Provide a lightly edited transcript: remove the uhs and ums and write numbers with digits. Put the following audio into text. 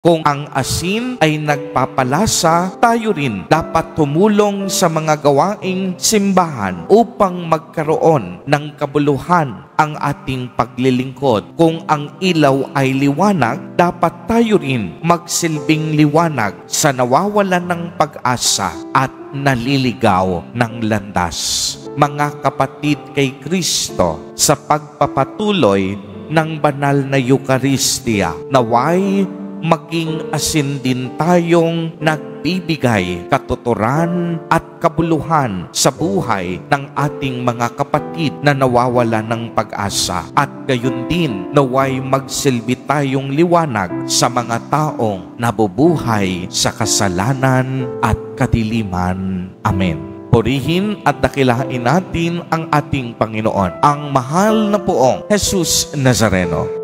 Kung ang asin ay nagpapalasa, tayo rin dapat tumulong sa mga gawaing simbahan upang magkaroon ng kabuluhan ang ating paglilingkod. Kung ang ilaw ay liwanag, dapat tayo rin magsilbing liwanag sa nawawalan ng pag-asa at naliligaw ng landas. Mga kapatid kay Kristo, sa pagpapatuloy ng banal na Eucharistia, naway maging asin din tayong nagbibigay katuturan at kabuluhan sa buhay ng ating mga kapatid na nawawala ng pag-asa. At gayon din, naway magsilbi tayong liwanag sa mga taong nabubuhay sa kasalanan at kadiliman. Amen. Purihin at dakilain natin ang ating Panginoon, ang mahal na poong Jesus Nazareno.